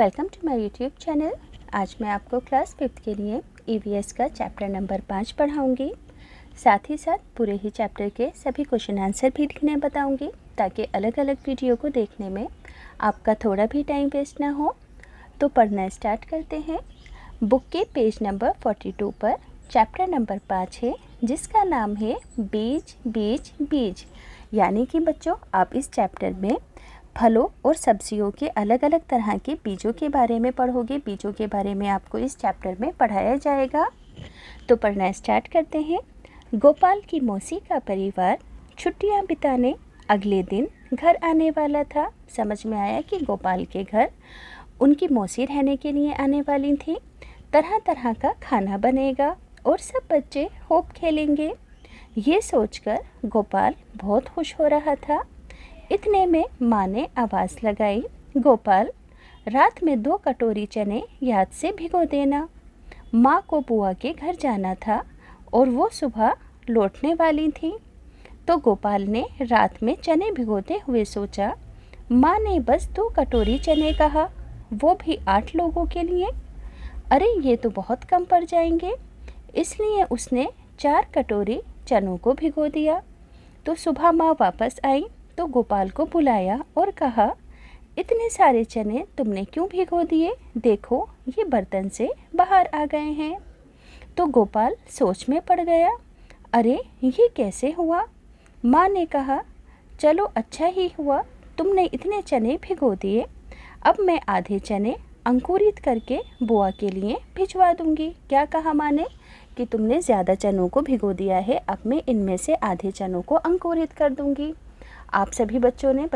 Welcome to my YouTube channel. आज मैं आपको क्लास 5th के लिए ईवीएस का चैप्टर नंबर 5 पढ़ाऊंगी। साथ ही साथ पूरे ही चैप्टर के सभी क्वेश्चन आंसर भी लिखने बताऊंगी, ताकि अलग अलग वीडियो को देखने में आपका थोड़ा भी टाइम वेस्ट ना हो। तो पढ़ना स्टार्ट करते हैं। बुक के पेज नंबर 42 पर चैप्टर नंबर 5 है, जिसका नाम है बीज बीज बीज। यानी कि बच्चों, आप इस चैप्टर में फलों और सब्जियों के अलग अलग तरह के बीजों के बारे में पढ़ोगे। बीजों के बारे में आपको इस चैप्टर में पढ़ाया जाएगा। तो पढ़ना स्टार्ट करते हैं। गोपाल की मौसी का परिवार छुट्टियां बिताने अगले दिन घर आने वाला था। समझ में आया कि गोपाल के घर उनकी मौसी रहने के लिए आने वाली थी। तरह तरह का खाना बनेगा और सब बच्चे खूब खेलेंगे। ये सोचकर गोपाल बहुत खुश हो रहा था। इतने में माँ ने आवाज़ लगाई, गोपाल, रात में 2 कटोरी चने याद से भिगो देना। माँ को बुआ के घर जाना था और वो सुबह लौटने वाली थी। तो गोपाल ने रात में चने भिगोते हुए सोचा, माँ ने बस 2 कटोरी चने कहा, वो भी 8 लोगों के लिए। अरे ये तो बहुत कम पड़ जाएंगे। इसलिए उसने 4 कटोरी चनों को भिगो दिया। तो सुबह माँ वापस आई तो गोपाल को बुलाया और कहा, इतने सारे चने तुमने क्यों भिगो दिए? देखो, ये बर्तन से बाहर आ गए हैं। तो गोपाल सोच में पड़ गया। अरे ये कैसे हुआ? माँ ने कहा, चलो अच्छा ही हुआ तुमने इतने चने भिगो दिए। अब मैं आधे चने अंकुरित करके बुआ के लिए भिजवा दूंगी। क्या कहा माँ ने कि तुमने ज़्यादा चनों को भिगो दिया है, अब मैं इनमें से आधे चनों को अंकुरित कर दूंगी। आप सभी बच्चों ने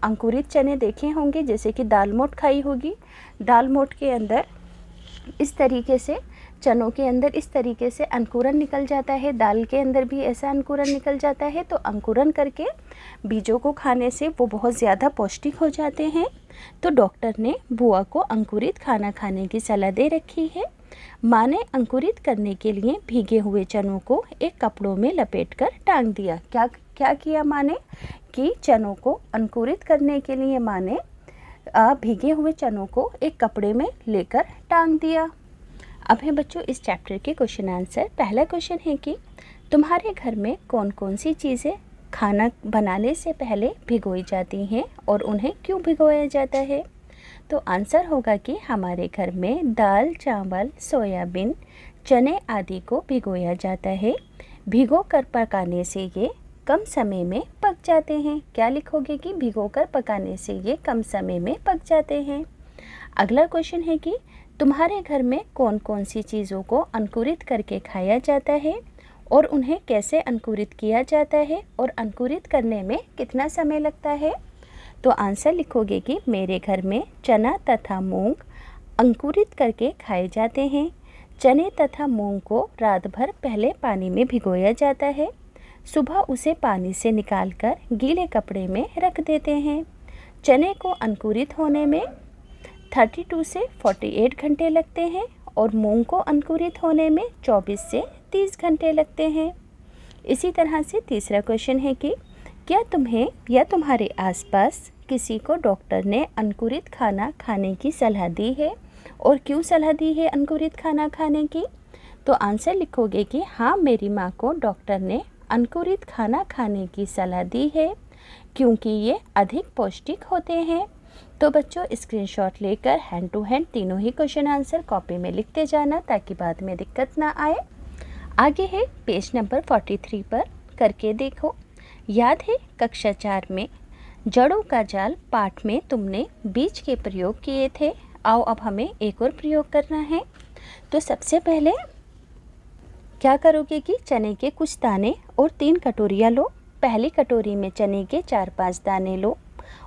अंकुरित चने देखे होंगे, जैसे कि दाल मोठ खाई होगी। दाल मोठ के अंदर इस तरीके से, चनों के अंदर इस तरीके से अंकुरन निकल जाता है। दाल के अंदर भी ऐसा अंकुरन निकल जाता है। तो अंकुरन करके बीजों को खाने से वो बहुत ज़्यादा पौष्टिक हो जाते हैं। तो डॉक्टर ने बुआ को अंकुरित खाना खाने की सलाह दे रखी है। माँ ने अंकुरित करने के लिए भीगे हुए चनों को एक कपड़ों में लपेटकर टांग दिया। क्या किया माँ ने कि चनों को अंकुरित करने के लिए माँ ने भीगे हुए चनों को एक कपड़े में लेकर टांग दिया। अब है बच्चों इस चैप्टर के क्वेश्चन आंसर। पहला क्वेश्चन है कि तुम्हारे घर में कौन कौन सी चीज़ें खाना बनाने से पहले भिगोई जाती हैं और उन्हें क्यों भिगोया जाता है? तो आंसर होगा कि हमारे घर में दाल, चावल, सोयाबीन, चने आदि को भिगोया जाता है। भिगो कर पकाने से ये कम समय में पक जाते हैं। क्या लिखोगे कि भिगोकर पकाने से ये कम समय में पक जाते हैं। अगला क्वेश्चन है कि तुम्हारे घर में कौन कौन सी चीज़ों को अंकुरित करके खाया जाता है और उन्हें कैसे अंकुरित किया जाता है और अंकुरित करने में कितना समय लगता है? तो आंसर लिखोगे कि मेरे घर में चना तथा मूंग अंकुरित करके खाए जाते हैं। चने तथा मूंग को रात भर पहले पानी में भिगोया जाता है। सुबह उसे पानी से निकालकर गीले कपड़े में रख देते हैं। चने को अंकुरित होने में 32 से 48 घंटे लगते हैं और मूंग को अंकुरित होने में 24 से 30 घंटे लगते हैं। इसी तरह से तीसरा क्वेश्चन है कि क्या तुम्हें या तुम्हारे आसपास किसी को डॉक्टर ने अंकुरित खाना खाने की सलाह दी है और क्यों सलाह दी है अंकुरित खाना खाने की? तो आंसर लिखोगे कि हाँ, मेरी माँ को डॉक्टर ने अंकुरित खाना खाने की सलाह दी है, क्योंकि ये अधिक पौष्टिक होते हैं। तो बच्चों स्क्रीनशॉट लेकर हैंड टू हैंड तीनों ही क्वेश्चन आंसर कॉपी में लिखते जाना, ताकि बाद में दिक्कत ना आए। आगे है पेज नंबर 43 पर, करके देखो। याद है कक्षा 4 में जड़ों का जाल पाठ में तुमने बीज के प्रयोग किए थे। आओ अब हमें एक और प्रयोग करना है। तो सबसे पहले क्या करोगे कि चने के कुछ दाने और 3 कटोरियाँ लो। पहली कटोरी में चने के 4-5 दाने लो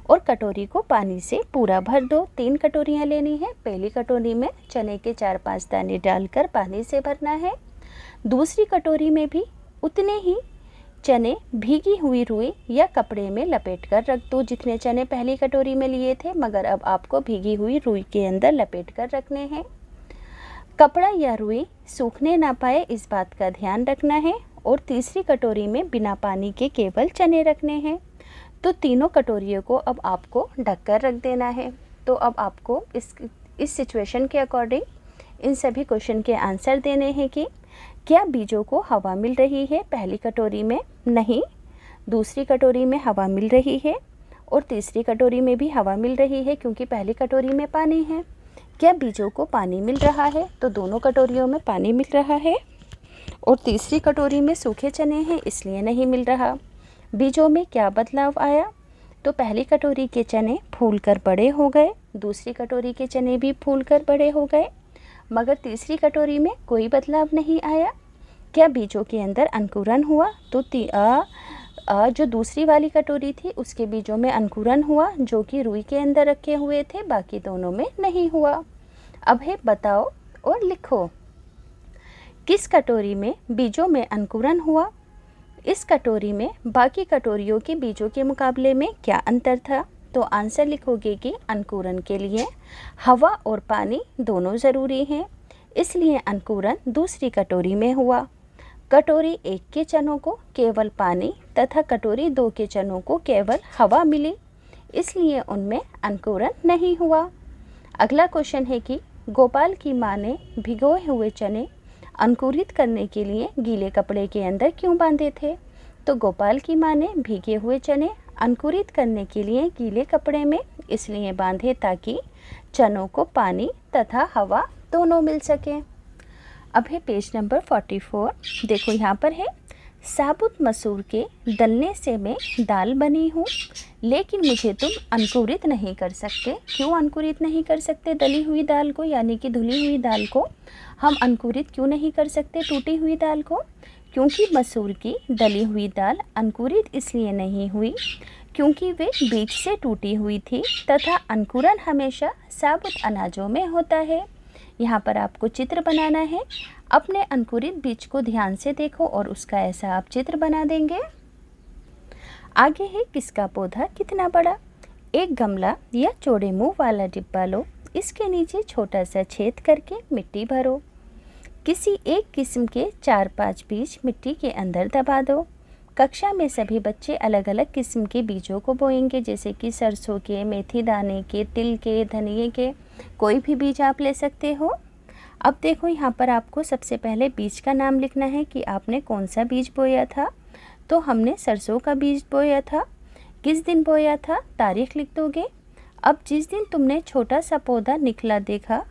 और कटोरी को पानी से पूरा भर दो। 3 कटोरियाँ लेनी है। पहली कटोरी में चने के 4-5 दाने डालकर पानी से भरना है। दूसरी कटोरी में भी उतने ही चने भीगी हुई रुई या कपड़े में लपेट कर रख दो, जितने चने पहली कटोरी में लिए थे, मगर अब आपको भीगी हुई रुई के अंदर लपेट कर रखने हैं। कपड़ा या रुई सूखने ना पाए, इस बात का ध्यान रखना है। और तीसरी कटोरी में बिना पानी के केवल चने रखने हैं। तो तीनों कटोरियों को अब आपको ढककर रख देना है। तो अब आपको इस सिचुएशन के अकॉर्डिंग इन सभी क्वेश्चन के आंसर देने हैं कि क्या बीजों को हवा मिल रही है पहली कटोरी में? नहीं। दूसरी कटोरी में हवा मिल रही है और तीसरी कटोरी में भी हवा मिल रही है क्योंकि पहली कटोरी में पानी है। क्या बीजों को पानी मिल रहा है? तो दोनों कटोरियों में पानी मिल रहा है। और तीसरी कटोरी में सूखे चने हैं इसलिए नहीं मिल रहा। बीजों में क्या बदलाव आया? तो पहली कटोरी के चने फूलकर बड़े हो गए, दूसरी कटोरी के चने भी फूलकर बड़े हो गए, मगर तीसरी कटोरी में कोई बदलाव नहीं आया। क्या बीजों के अंदर अंकुरन हुआ? तो जो दूसरी वाली कटोरी थी उसके बीजों में अंकुरन हुआ जो कि रुई के अंदर रखे हुए थे, बाकी दोनों में नहीं हुआ। अब है बताओ और लिखो, किस कटोरी में बीजों में अंकुरन हुआ? इस कटोरी में बाकी कटोरियों के बीजों के मुकाबले में क्या अंतर था? तो आंसर लिखोगे कि अंकुरन के लिए हवा और पानी दोनों ज़रूरी हैं, इसलिए अंकुरन दूसरी कटोरी में हुआ। कटोरी 1 के चनों को केवल पानी तथा कटोरी 2 के चनों को केवल हवा मिली, इसलिए उनमें अंकुरन नहीं हुआ। अगला क्वेश्चन है कि गोपाल की माँ ने भिगोए हुए चने अंकुरित करने के लिए गीले कपड़े के अंदर क्यों बांधे थे? तो गोपाल की माँ ने भीगे हुए चने अंकुरित करने के लिए गीले कपड़े में इसलिए बांधे ताकि चनों को पानी तथा हवा दोनों मिल सके। अब है पेज नंबर 44। देखो यहाँ पर है, साबुत मसूर के दलने से मैं दाल बनी हूँ, लेकिन मुझे तुम अंकुरित नहीं कर सकते। क्यों अंकुरित नहीं कर सकते? दली हुई दाल को यानी कि धुली हुई दाल को हम अंकुरित क्यों नहीं कर सकते? टूटी हुई दाल को, क्योंकि मसूर की दली हुई दाल अंकुरित इसलिए नहीं हुई क्योंकि वे बीज से टूटी हुई थी तथा अंकुरन हमेशा साबुत अनाजों में होता है। यहाँ पर आपको चित्र बनाना है। अपने अंकुरित बीज को ध्यान से देखो और उसका ऐसा आप चित्र बना देंगे। आगे है, किसका पौधा कितना बड़ा? एक गमला या चौड़े मुंह वाला डिब्बा लो, इसके नीचे छोटा सा छेद करके मिट्टी भरो। किसी एक किस्म के 4-5 बीज मिट्टी के अंदर दबा दो। कक्षा में सभी बच्चे अलग अलग किस्म के बीजों को बोएंगे, जैसे कि सरसों के, मेथी दाने के, तिल के, धनिए के, कोई भी बीज आप ले सकते हो। अब देखो यहाँ पर आपको सबसे पहले बीज का नाम लिखना है कि आपने कौन सा बीज बोया था। तो हमने सरसों का बीज बोया था। किस दिन बोया था? तारीख लिख दोगे। अब जिस दिन तुमने छोटा सा पौधा निकला देखा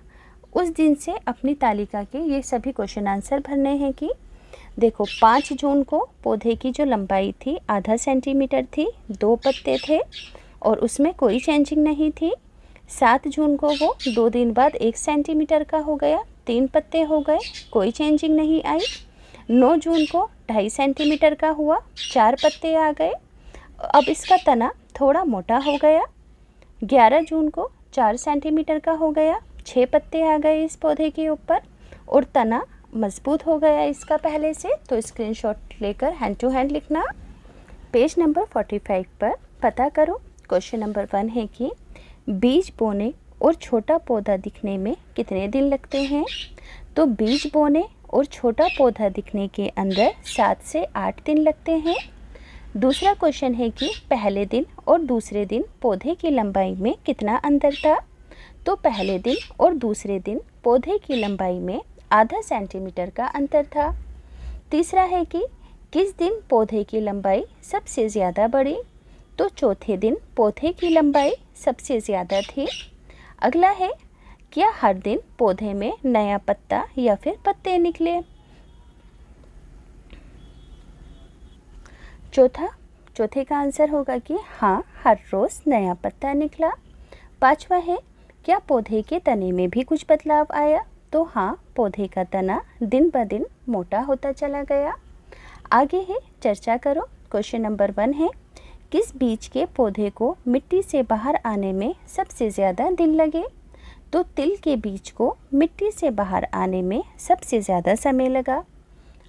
उस दिन से अपनी तालिका के ये सभी क्वेश्चन आंसर भरने हैं कि देखो 5 जून को पौधे की जो लंबाई थी आधा सेंटीमीटर थी, 2 पत्ते थे और उसमें कोई चेंजिंग नहीं थी। 7 जून को वो 2 दिन बाद 1 सेंटीमीटर का हो गया, 3 पत्ते हो गए, कोई चेंजिंग नहीं आई। 9 जून को 2.5 सेंटीमीटर का हुआ, 4 पत्ते आ गए। अब इसका तना थोड़ा मोटा हो गया। 11 जून को 4 सेंटीमीटर का हो गया, 6 पत्ते आ गए इस पौधे के ऊपर और तना मजबूत हो गया इसका पहले से। तो स्क्रीनशॉट लेकर हैंड टू हैंड लिखना। पेज नंबर 45 पर पता करो। क्वेश्चन नंबर 1 है कि बीज बोने और छोटा पौधा दिखने में कितने दिन लगते हैं? तो बीज बोने और छोटा पौधा दिखने के अंदर 7 से 8 दिन लगते हैं। दूसरा क्वेश्चन है कि पहले दिन और दूसरे दिन पौधे की लंबाई में कितना अंतर था? तो पहले दिन और दूसरे दिन पौधे की लंबाई में आधा सेंटीमीटर का अंतर था। तीसरा है कि किस दिन पौधे की लंबाई सबसे ज़्यादा बढ़ी? तो चौथे दिन पौधे की लंबाई सबसे ज़्यादा थी। अगला है, क्या हर दिन पौधे में नया पत्ता या फिर पत्ते निकले? चौथे का आंसर होगा कि हाँ, हर रोज़ नया पत्ता निकला। 5वां है, क्या पौधे के तने में भी कुछ बदलाव आया? तो हाँ, पौधे का तना दिन ब दिन मोटा होता चला गया। आगे है, चर्चा करो। क्वेश्चन नंबर 1 है, किस बीज के पौधे को मिट्टी से बाहर आने में सबसे ज़्यादा दिन लगे? तो तिल के बीज को मिट्टी से बाहर आने में सबसे ज़्यादा समय लगा।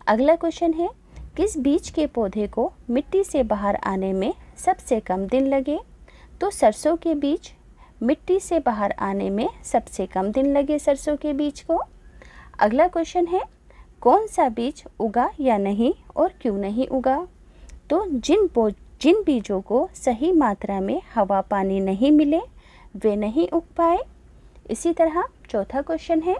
अगला क्वेश्चन है, किस बीज के पौधे को मिट्टी से बाहर आने में सबसे कम दिन लगे? तो सरसों के बीज मिट्टी से बाहर आने में सबसे कम दिन लगे सरसों के बीज को। अगला क्वेश्चन है, कौन सा बीज उगा या नहीं और क्यों नहीं उगा? तो जिन बीजों को सही मात्रा में हवा पानी नहीं मिले वे नहीं उग पाए। इसी तरह चौथा क्वेश्चन है,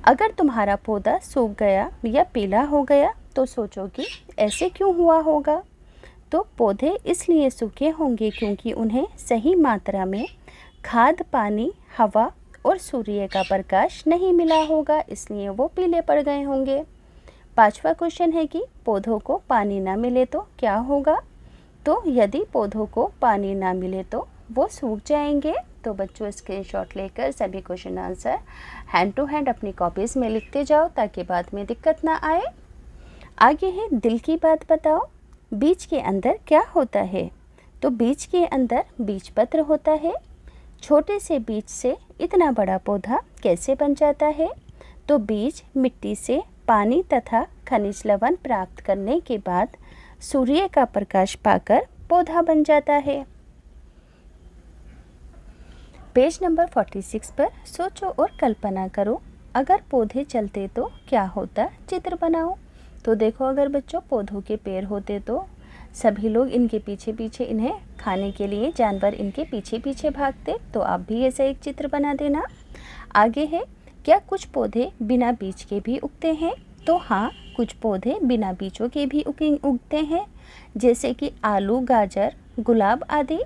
अगर तुम्हारा पौधा सूख गया या पीला हो गया तो सोचो कि ऐसे क्यों हुआ होगा। तो पौधे इसलिए सूखे होंगे क्योंकि उन्हें सही मात्रा में खाद, पानी, हवा और सूर्य का प्रकाश नहीं मिला होगा, इसलिए वो पीले पड़ गए होंगे। पांचवा क्वेश्चन है कि पौधों को पानी ना मिले तो क्या होगा। तो यदि पौधों को पानी ना मिले तो वो सूख जाएंगे। तो बच्चों स्क्रीनशॉट लेकर सभी question answer hand to hand अपनी कॉपीज़ में लिखते जाओ ताकि बाद में दिक्कत ना आए। आगे है दिल की बात बताओ, बीज के अंदर क्या होता है। तो बीज के अंदर बीजपत्र होता है। छोटे से बीज से इतना बड़ा पौधा कैसे बन जाता है। तो बीज मिट्टी से पानी तथा खनिज लवण प्राप्त करने के बाद सूर्य का प्रकाश पाकर पौधा बन जाता है। पेज नंबर 46 पर सोचो और कल्पना करो, अगर पौधे चलते तो क्या होता, चित्र बनाओ। तो देखो, अगर बच्चों पौधों के पैर होते तो सभी लोग इनके पीछे पीछे, इन्हें खाने के लिए जानवर इनके पीछे पीछे भागते। तो आप भी ऐसा एक चित्र बना देना। आगे है, क्या कुछ पौधे बिना बीज के भी उगते हैं। तो हाँ, कुछ पौधे बिना बीजों के भी उगते हैं, जैसे कि आलू, गाजर, गुलाब आदि।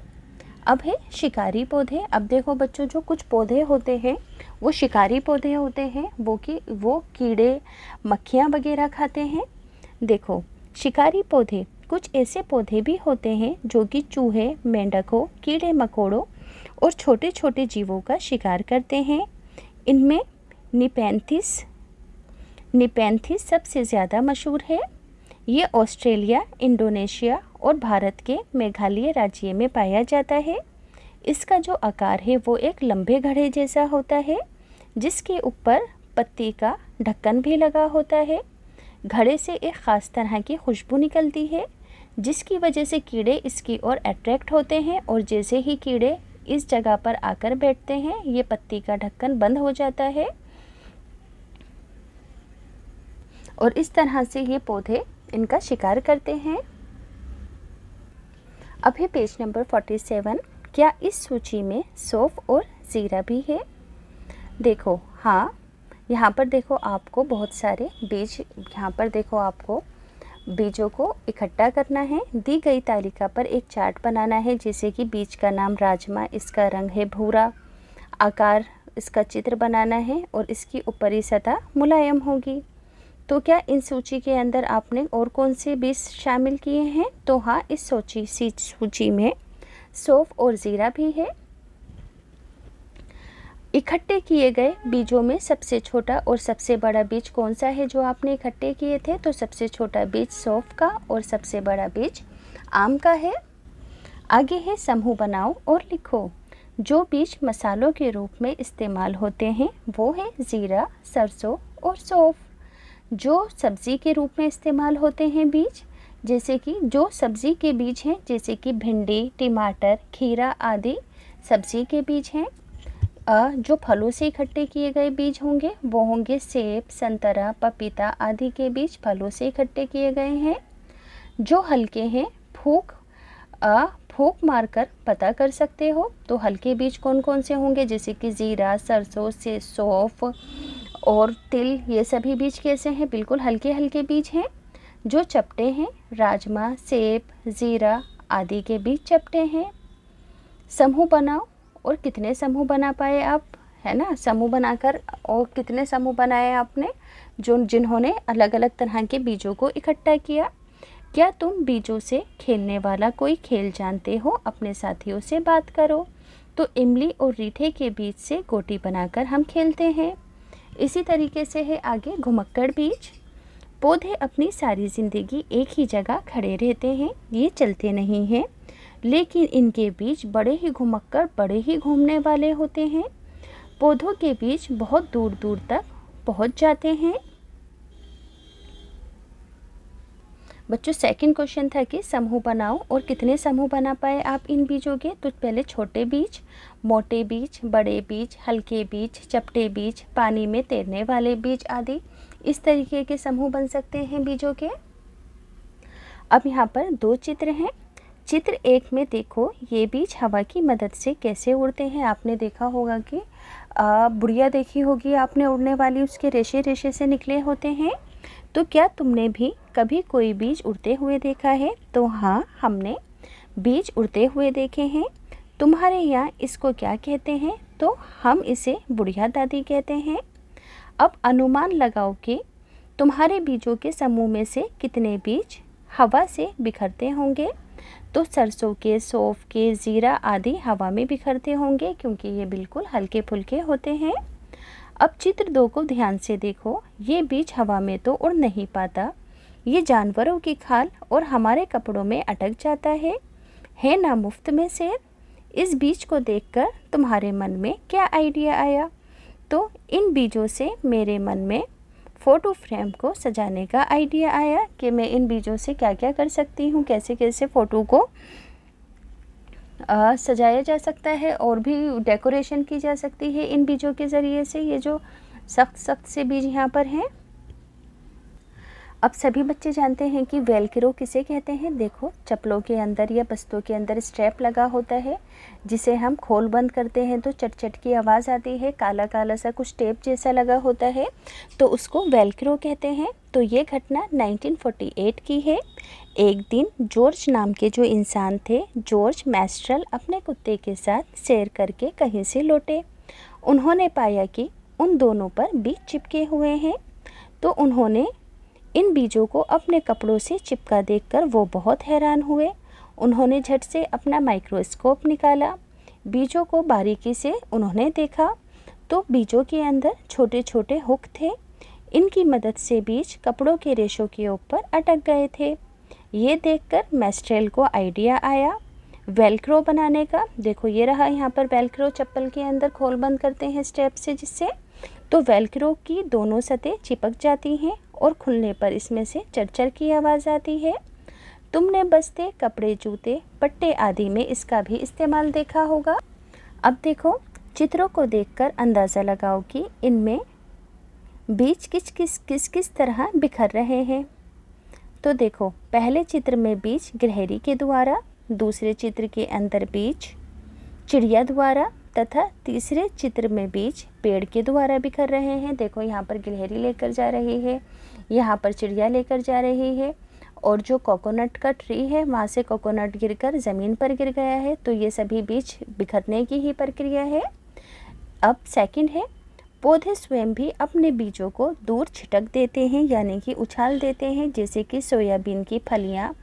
अब है शिकारी पौधे। अब देखो बच्चों, जो कुछ पौधे होते हैं वो शिकारी पौधे होते हैं, वो कीड़े मक्खियाँ वगैरह खाते हैं। देखो, शिकारी पौधे, कुछ ऐसे पौधे भी होते हैं जो कि चूहे, मेंढकों, कीड़े मकोड़ों और छोटे छोटे जीवों का शिकार करते हैं। इनमें निपेंथिस सबसे ज़्यादा मशहूर है। ये ऑस्ट्रेलिया, इंडोनेशिया और भारत के मेघालय राज्य में पाया जाता है। इसका जो आकार है वो एक लंबे घड़े जैसा होता है, जिसके ऊपर पत्ती का ढक्कन भी लगा होता है। घड़े से एक ख़ास तरह की खुशबू निकलती है, जिसकी वजह से कीड़े इसकी ओर अट्रैक्ट होते हैं, और जैसे ही कीड़े इस जगह पर आकर बैठते हैं, ये पत्ती का ढक्कन बंद हो जाता है और इस तरह से ये पौधे इनका शिकार करते हैं। अब है पेज नंबर 47, क्या इस सूची में सौंफ और जीरा भी है। देखो, हाँ, यहाँ पर देखो आपको बहुत सारे बीज, यहाँ पर देखो आपको बीजों को इकट्ठा करना है। दी गई तालिका पर एक चार्ट बनाना है, जैसे कि बीज का नाम राजमा, इसका रंग है भूरा, आकार इसका चित्र बनाना है और इसकी ऊपरी सतह मुलायम होगी। तो क्या इन सूची के अंदर आपने और कौन से बीज शामिल किए हैं। तो हाँ, इस सूची में सौंफ और जीरा भी है। इकट्ठे किए गए बीजों में सबसे छोटा और सबसे बड़ा बीज कौन सा है जो आपने इकट्ठे किए थे। तो सबसे छोटा बीज सौंफ का और सबसे बड़ा बीज आम का है। आगे है समूह बनाओ और लिखो। जो बीज मसालों के रूप में इस्तेमाल होते हैं वो है जीरा, सरसों और सौंफ। जो सब्ज़ी के रूप में इस्तेमाल होते हैं बीज, जैसे कि जो सब्ज़ी के बीज हैं, जैसे कि भिंडी, टमाटर, खीरा आदि सब्ज़ी के बीज हैं। जो फलों से इकट्ठे किए गए बीज होंगे वो होंगे सेब, संतरा, पपीता आदि के बीज फलों से इकट्ठे किए गए हैं। जो हल्के हैं, फूंक मारकर पता कर सकते हो। तो हल्के बीज कौन कौन से होंगे, जैसे कि जीरा, सरसों से सौंफ और तिल, ये सभी बीज कैसे हैं, बिल्कुल हल्के हल्के बीज हैं। जो चपटे हैं, राजमा, सेब, जीरा आदि के बीज चपटे हैं। समूह बनाओ और कितने समूह बना पाए आप, है ना। समूह बनाकर और कितने समूह बनाए आपने, जिन्होंने अलग अलग तरह के बीजों को इकट्ठा किया। क्या तुम बीजों से खेलने वाला कोई खेल जानते हो, अपने साथियों से बात करो। तो इमली और रीठे के बीज से गोटी बनाकर हम खेलते हैं। इसी तरीके से है आगे घुमक्कड़ बीज। पौधे अपनी सारी ज़िंदगी एक ही जगह खड़े रहते हैं, ये चलते नहीं हैं, लेकिन इनके बीज बड़े ही घुमक्कड़, बड़े ही घूमने वाले होते हैं। पौधों के बीज बहुत दूर दूर तक पहुंच जाते हैं। बच्चों, सेकंड क्वेश्चन था कि समूह बनाओ और कितने समूह बना पाए आप इन बीजों के। तो पहले छोटे बीज, मोटे बीज, बड़े बीज, हल्के बीज, चपटे बीज, पानी में तैरने वाले बीज आदि, इस तरीके के समूह बन सकते हैं बीजों के। अब यहाँ पर दो चित्र हैं। चित्र 1 में देखो, ये बीज हवा की मदद से कैसे उड़ते हैं। आपने देखा होगा कि बुढ़िया देखी होगी आपने उड़ने वाली, उसके रेशे रेशे से निकले होते हैं। तो क्या तुमने भी कभी कोई बीज उड़ते हुए देखा है? तो हाँ, हमने बीज उड़ते हुए देखे हैं। तुम्हारे यहाँ इसको क्या कहते हैं? तो हम इसे बुढ़िया दादी कहते हैं। अब अनुमान लगाओ कि तुम्हारे बीजों के समूह में से कितने बीज हवा से बिखरते होंगे। तो सरसों के, सौंफ के, ज़ीरा आदि हवा में बिखरते होंगे, क्योंकि ये बिल्कुल हल्के फुल्के होते हैं। अब चित्र 2 को ध्यान से देखो। ये बीज हवा में तो उड़ नहीं पाता, ये जानवरों की खाल और हमारे कपड़ों में अटक जाता है ना मुफ्त में सेर। इस बीज को देखकर तुम्हारे मन में क्या आइडिया आया? तो इन बीजों से मेरे मन में फ़ोटो फ्रेम को सजाने का आइडिया आया कि मैं इन बीजों से क्या क्या कर सकती हूँ, कैसे कैसे फ़ोटो को सजाया जा सकता है और भी डेकोरेशन की जा सकती है इन बीजों के ज़रिए से। ये जो सख्त सख्त से बीज यहाँ पर हैं। अब सभी बच्चे जानते हैं कि वेलक्रो किसे कहते हैं। देखो, चप्पलों के अंदर या बस्तों के अंदर स्ट्रैप लगा होता है, जिसे हम खोल बंद करते हैं तो चट चट की आवाज़ आती है। काला काला सा कुछ टेप जैसा लगा होता है, तो उसको वेलक्रो कहते हैं। तो ये घटना 1948 की है। एक दिन जॉर्ज नाम के जो इंसान थे, जॉर्ज मैस्ट्रल, अपने कुत्ते के साथ सैर करके कहीं से लौटे। उन्होंने पाया कि उन दोनों पर बीज चिपके हुए हैं। तो उन्होंने इन बीजों को अपने कपड़ों से चिपका देखकर वो बहुत हैरान हुए। उन्होंने झट से अपना माइक्रोस्कोप निकाला, बीजों को बारीकी से उन्होंने देखा, तो बीजों के अंदर छोटे छोटे हुक थे। इनकी मदद से बीज कपड़ों के रेशों के ऊपर अटक गए थे। ये देखकर मैस्ट्रेल को आइडिया आया वेलक्रो बनाने का। देखो, ये रहा यहाँ पर वेलक्रो, चप्पल के अंदर खोल बंद करते हैं स्टेप से, जिससे तो वेलक्रो की दोनों सतह चिपक जाती हैं और खुलने पर इसमें से चरचर की आवाज़ आती है। तुमने बस्ते, कपड़े, जूते, पट्टे आदि में इसका भी इस्तेमाल देखा होगा। अब देखो, चित्रों को देखकर अंदाज़ा लगाओ कि इनमें बीज किस किस तरह बिखर रहे हैं। तो देखो, पहले चित्र में बीज गिलहरी के द्वारा, दूसरे चित्र के अंदर बीज चिड़िया द्वारा, तथा तीसरे चित्र में बीज पेड़ के द्वारा बिखर रहे हैं। देखो, यहाँ पर गिलहरी लेकर जा रही है, यहाँ पर चिड़िया लेकर जा रही है, और जो कोकोनट का ट्री है वहाँ से कोकोनट गिरकर ज़मीन पर गिर गया है। तो ये सभी बीज बिखरने की ही प्रक्रिया है। अब सेकंड है, पौधे स्वयं भी अपने बीजों को दूर छिटक देते हैं, यानी कि उछाल देते हैं। जैसे कि सोयाबीन की फलियाँ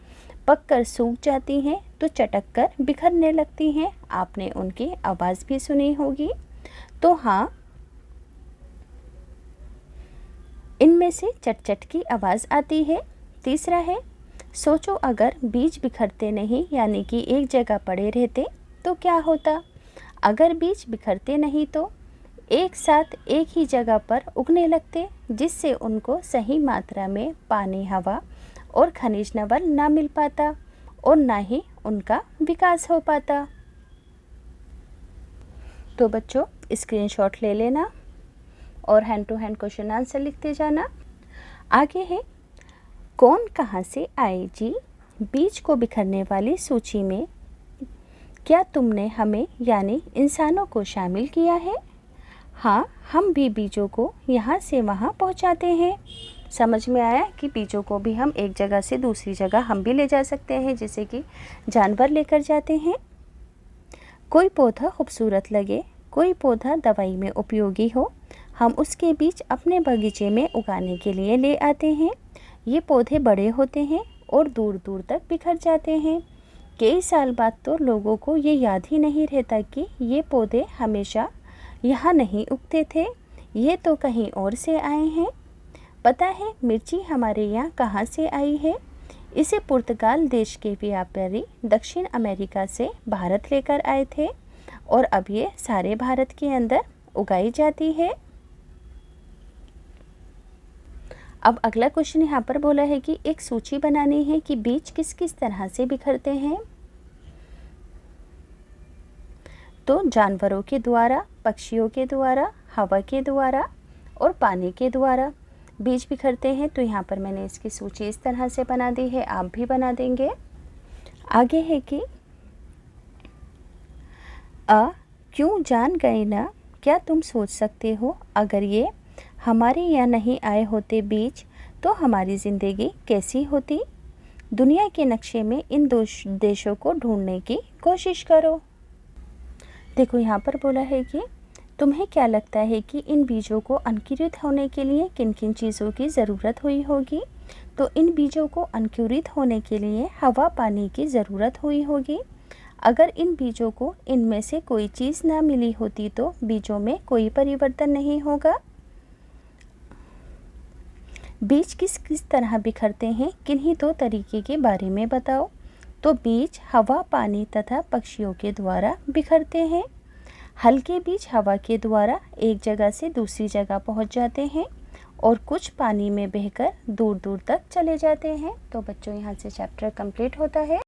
पककर सूख जाती हैं तो चटक कर बिखरने लगती हैं। आपने उनकी आवाज़ भी सुनी होगी। तो हाँ, इनमें से चट चट की आवाज़ आती है। तीसरा है, सोचो अगर बीज बिखरते नहीं, यानी कि एक जगह पड़े रहते तो क्या होता। अगर बीज बिखरते नहीं तो एक साथ एक ही जगह पर उगने लगते, जिससे उनको सही मात्रा में पानी, हवा और खनिज लवण ना मिल पाता और ना ही उनका विकास हो पाता। तो बच्चों, स्क्रीनशॉट ले लेना और hand to hand question answer लिखते जाना। आगे है, कौन कहाँ से आए जी। बीज को बिखरने वाली सूची में क्या तुमने हमें यानी इंसानों को शामिल किया है? हाँ, हम भी बीजों को यहाँ से वहाँ पहुँचाते हैं। समझ में आया कि बीजों को भी हम एक जगह से दूसरी जगह हम भी ले जा सकते हैं, जैसे कि जानवर लेकर जाते हैं। कोई पौधा खूबसूरत लगे, कोई पौधा दवाई में उपयोगी हो, हम उसके बीज अपने बगीचे में उगाने के लिए ले आते हैं। ये पौधे बड़े होते हैं और दूर दूर तक बिखर जाते हैं। कई साल बाद तो लोगों को ये याद ही नहीं रहता कि ये पौधे हमेशा यहाँ नहीं उगते थे, ये तो कहीं और से आए हैं। पता है मिर्ची हमारे यहाँ कहाँ से आई है? इसे पुर्तगाल देश के व्यापारी दक्षिण अमेरिका से भारत लेकर आए थे और अब ये सारे भारत के अंदर उगाई जाती है। अब अगला क्वेश्चन यहाँ पर बोला है कि एक सूची बनानी है कि बीज किस किस तरह से बिखरते हैं। तो जानवरों के द्वारा, पक्षियों के द्वारा, हवा के द्वारा और पानी के द्वारा बीज बिखरते हैं। तो यहाँ पर मैंने इसकी सूची इस तरह से बना दी है, आप भी बना देंगे। आगे है कि क्यों जान गए ना, क्या तुम सोच सकते हो अगर ये हमारे यहाँ नहीं आए होते बीज तो हमारी ज़िंदगी कैसी होती। दुनिया के नक्शे में इन दो देशों को ढूंढने की कोशिश करो। देखो यहाँ पर बोला है कि तुम्हें क्या लगता है कि इन बीजों को अंकुरित होने के लिए किन किन चीज़ों की ज़रूरत हुई होगी। तो इन बीजों को अंकुरित होने के लिए हवा पानी की ज़रूरत हुई होगी। अगर इन बीजों को इनमें से कोई चीज़ ना मिली होती तो बीजों में कोई परिवर्तन नहीं होगा। बीज किस किस तरह बिखरते हैं, किन्हीं दो तरीके के बारे में बताओ। तो बीज हवा पानी तथा पक्षियों के द्वारा बिखरते हैं। हल्के बीज हवा के द्वारा एक जगह से दूसरी जगह पहुंच जाते हैं और कुछ पानी में बहकर दूर दूर तक चले जाते हैं। तो बच्चों यहाँ से चैप्टर कंप्लीट होता है।